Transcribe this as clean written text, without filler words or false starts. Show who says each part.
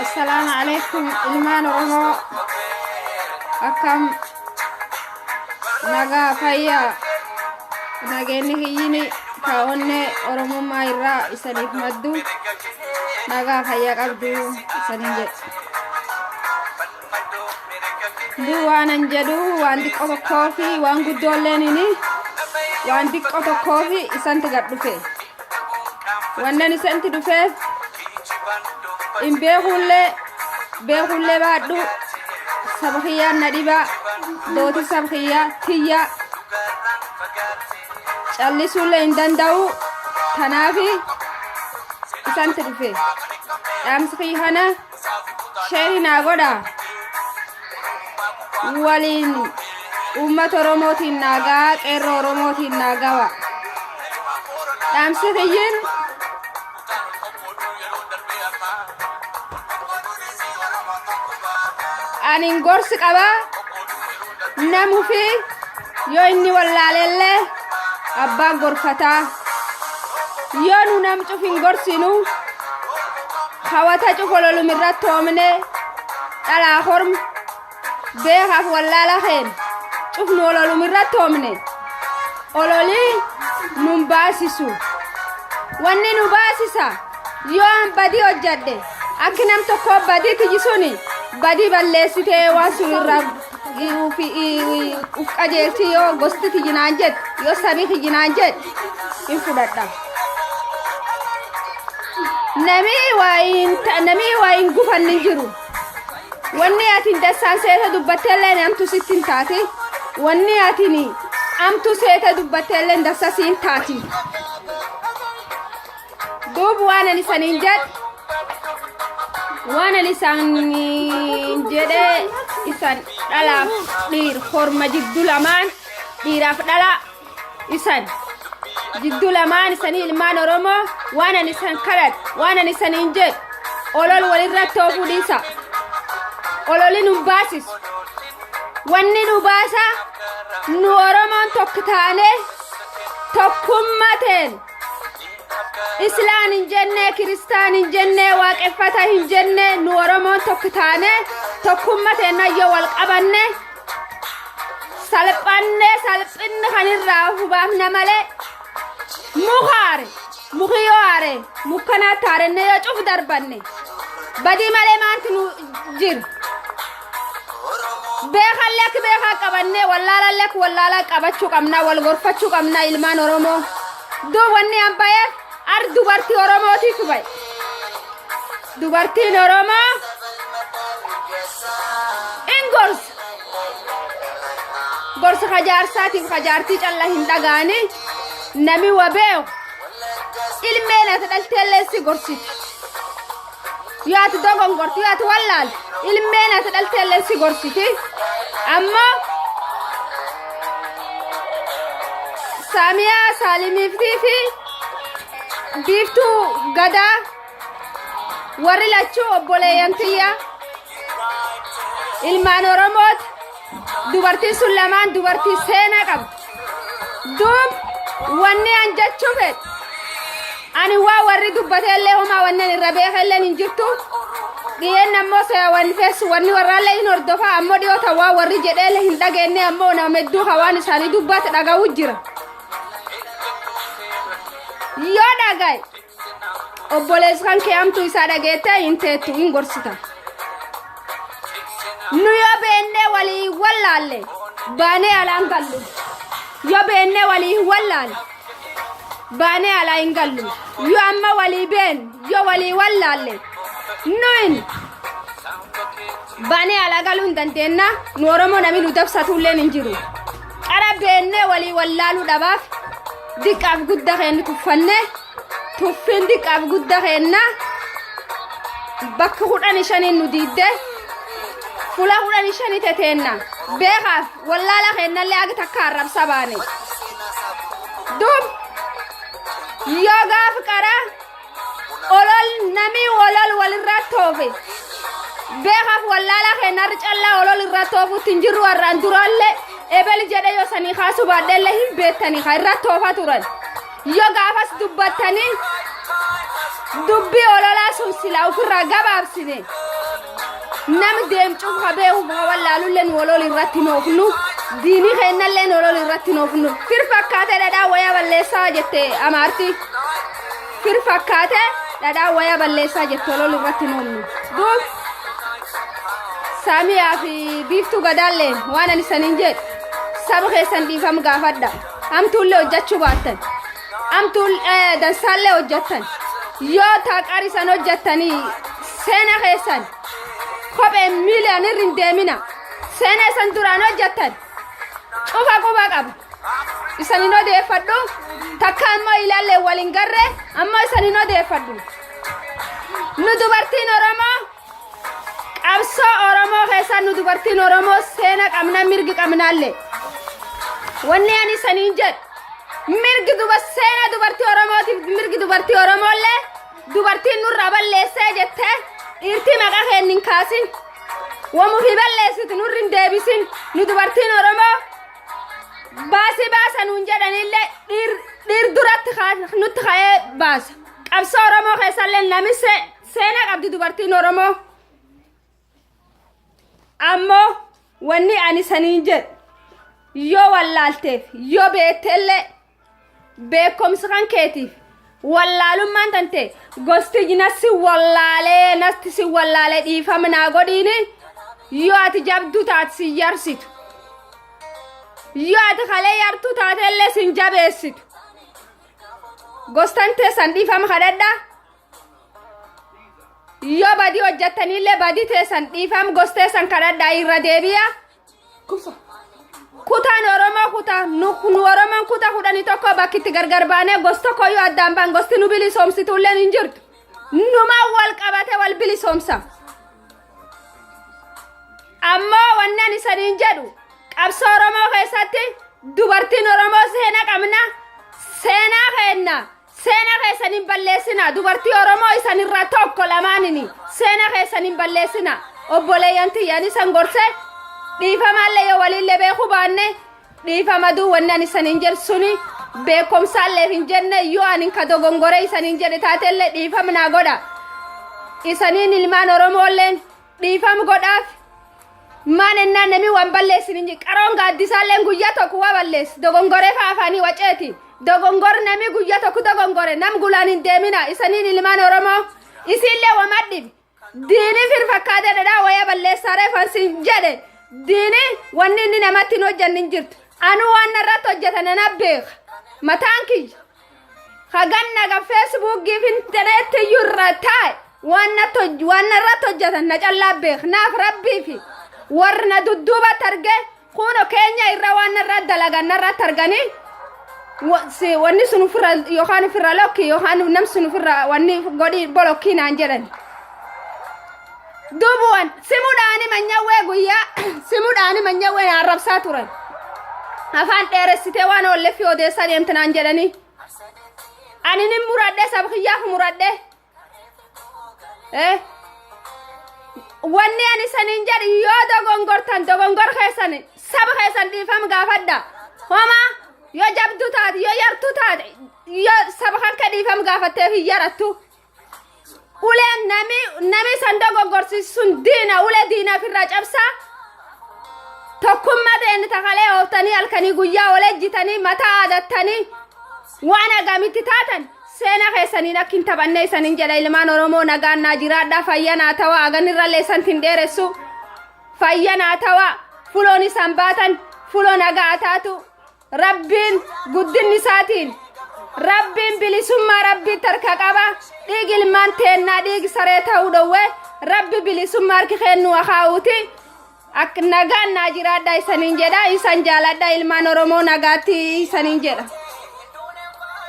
Speaker 1: السلام عليكم إلمان رمو أكم نجا فيا نجيني هيني كأني رمو ما يرى إسنيف مدو نجا فيا قبضو إسنينج دو وانجدو وانديك أوتو كوفي وانجدو ليني وانديك أوتو كوفي إسنت قدوفي واندني سنت دوفي إن بيخولة بعدو سبخيا نديبا دوتي سبخيا تيا شالي سولة إندان داو تنافي إسان تدفي أمسخي هنا شيري ناغودا ولين أمة رموتي ناغا كيرو رموتي ناغاوا أمسخيين anin gorsi qaba namu fi yo inni wallalelle abba gorfata yo nu nam cufin gorsinu khawata cufololu mirratomne ala horm be khaf wallala khen cufnu ololu mirratomne ololi num basisu wanni nu basisa yo am badi ojjadde akinam to ko badi tijisuni badi ballesite wasurra fi ukajelti yo gostiti jinajet yo sabihi jinajet infudata nami wain gufan ninjiru wanni atin dasan seta dubbatelle amtu sittin tati wanni atini amtu seta dubbatelle dasasin tati dub wana lisaninjet وانا لسان جده إسان دلا دير خورما جدو لمان دير أفدلا إسان جدو لمان إسان إلمان رومو وانا لسان كرد وانا لسان إنجد أولول ولد توفو ديسا أولول نباسس واني نباسا نورمان توكتاني توكمتين إسلام جنة كريستان جنة واقفة جنة نورمون توكتانة توكمة نيو والقبنة سلبنة خنيرة وبامنا ملء مخيوارة مكنا تارنة يشوف دربنة بدي ملء ما أنت نجير بخلك قبنة ولا لا قبتشو كمنا والغرفتشو كمنا إلمان ورمو دو وني أمبايا dubartii Oromooti kubay dubartiin Oromoo ingors gorsa hajaarsaatiif hajaartii calla hin dhagaani nami wabeew ilmeena tadalteelleessi gorsiti yaati dogon gorti yaati wallaal ilmeena tadalteelleessi gorsiti ammoo Saamiyaa Saalimiiftii Biftu gada warri lachu obboleeyyantiya ilmaan Oromoot dubartii sun lamaan dubartii seenaa qabdu dub wanni an jechuu fedhe ani waa warri dubbateellee homaa wannan irra beekelleen hin jirtu dhiyeen ammoo wanni feessu wanni warraallee hin hordofa ammoo dhiyoota waa warri jedheelle hin dhageenne ammoo nama hedduu hawaan isaanii dubbate dhaga'uu jira yo dagay obbolees kan keamtu isa dagete inteetu ingorsita nu yo benne wali wallaale bane ala ngallu yo benne wali wallaale bane ala ngallu yo amma wali ben yo wali wallaale nuin bane ala galun dantenna nu oromo nami lu dabsatulle ninjiru ara benne wali wallalu dabaf dikaf gudda khen kufanne tuffin dikaf gudda khenna bakka hudani shanin nudide fula hudani shani tetenna bekhaf wallala khenna le ag takarrab sabane dum yoga fikara olol nami olol waliratofe bekhaf wallala khenna ricalla olol iratofu tinjiru waranduralle ebel jede yo sani khasu badelle him betani khairat tofa turan yo gafas dubbatani dubbi olola sun sila ufirra gabaabsine nam deemcuuf habeehu wallaalulleen wolol irratti noofnu diini keennalleen wolol irratti noofnu firfakkaate dhadhaa waya balleessaa jette amaarti firfakkaate dhadhaa waya balleessaa jette wolol irratti noofnu duub Samiyaa fi biiftuu gadaalleen waan ani saniin jedhu saba keessan dhiifam gaafadha amtuullee hojjechuu baattan amtuul dansaallee hojjettan yoo taaqarisan hojjettanii seena keessan kophee miilaan irrin deemina seena isan duraan hojjettan cufa quba qaba isanin odeeffadhu takka ammoo ilaallee waliin garree ammoo isanin odeeffadhu nu dubartiin Oromoo qabsoo Oromoo keessan nu dubartiin Oromoo seena qabna mirgi qabnaallee wanni ani isanin jedhu mirgi seena dubartii Oromootiif mirgi dubartii Oromoolle dubartiin nurra balleessee jettee irti maqaa keennin kaasin wamu fi balleessitu nurrin deebisin nu dubartiin Oromoo baasi baasanuun jedhanillee dhiir duratti nutti ka'ee baasa qabsoo Oromoo keessallee nami seena qabdi dubartiin Oromoo ammoo wanni ani saniin jedhu yoo wallaalteef yoo beetteellee beekomsa kan keetiif wallaalummaan tante gosti jinasi wallaalee nasti si wallaalee dhiifamnaa godhiini yoo ati jabduu taate si yarsitu yoo ati kalee yartuu taatellee sin jabeessitu gostan teessan dhiifama kadhadhaa yoo badii hojjettanillee badii teessan dhiifam gosteessan kadhadhaa irra deebi'a kutaan Oromoo kutaa nu Oromoon kutaa kudhanii tokko bakkitti gargar baanee gosti tokko yoo addaan baan gosti nu bilisoomsituulleen hin jirtu numa wal qabate wal bilisoomsa ammoo wannan isaniin jedhu qabsoo Oromoo keessatti dubartiin Oromoo seena qabna seena keenna seena keessaniin balleessina dubartii Oromoo isanirraa tokko lamaanini seena keessaniin balleessina obboleeyyanti yaani san gorse dhiifamaallee yoo waliillee beekuu baanne dhiifamaduu wannan isaniin jedhu suni beekomsaallee hin jenne yoo anin ka dogongore isaniin jedhe taatellee dhiifamnaa godha isaniin ilmaan Oromoolleen dhiifam godhaaf maan ennaan nami waan balleessin hin qaroon gaaddisaalleen guyyaa tokko waa balleessi dogongoree faafaanii waceeti dogongor nami guyyaa tokko dogongore nam gulaan hin deemina isaniin ilmaan Oromoo isiillee wamadhib diini firfakkaate dhadhaa waya balleessaaree fansin jedhe diini wanni inni namatti hin hojjannin jirtu anu waan narratti hojjetan ana beeka mataan kiyya haganna ga feesbuukiif intaneetti yurra taa'e waan narratti hojjetan na callaa beeka naaf rabbiifi warna dudduubatti arge kuno keenya irra waan narratti dalagan narratti arganii wanni sun ofirra yookaan ofirra lokki yookaan nam sun ofirra wanni godhi bolokki naan jedhan dubuwan simuudhaani manyawwee guyyaa simuudhaani manyawwee arrabsaa turan afaan dheeressitee waan olleef odeessaa deemte naan jedhanii ani nin muradhe sabkiyyaaf muradhe wanni ani saniin jedhi yoo dogongortan dogongor keessan saba keessan dhiifam gaafadha homa yoo jabdu taate yoo yartu taate yoo saba kan ka dhiifam gaafatteef hin yarattu uleen nami san dogongorsisun diina ulee diinaaf irraa cabsaa tokkummaa ta'een takalee ooftanii halkanii guyyaa olejjitanii mataa aadattanii waan agamitti taatan seena keessaniin akkin taphanne isanin jedha ilmaan Oromoo nagaan naa jiraadhaa fayyanaa tawa aganirrallee isantin dheeressu fayyanaa tawa fuloon isan baatan fuloo nagaa taatu rabbiin guddinni isaatiin rabbiin bilisummaa rabbii tarka qaba dhiigi ilmaan teennaa dhiigi saree ta'uu dhowwe rabbi bilisummaa harki kennu akaa'uuti ak nagaan naa jiraadhaa isanin jedha isan jaaladhaa ilmaan Oromoo nagaatti isanin jedha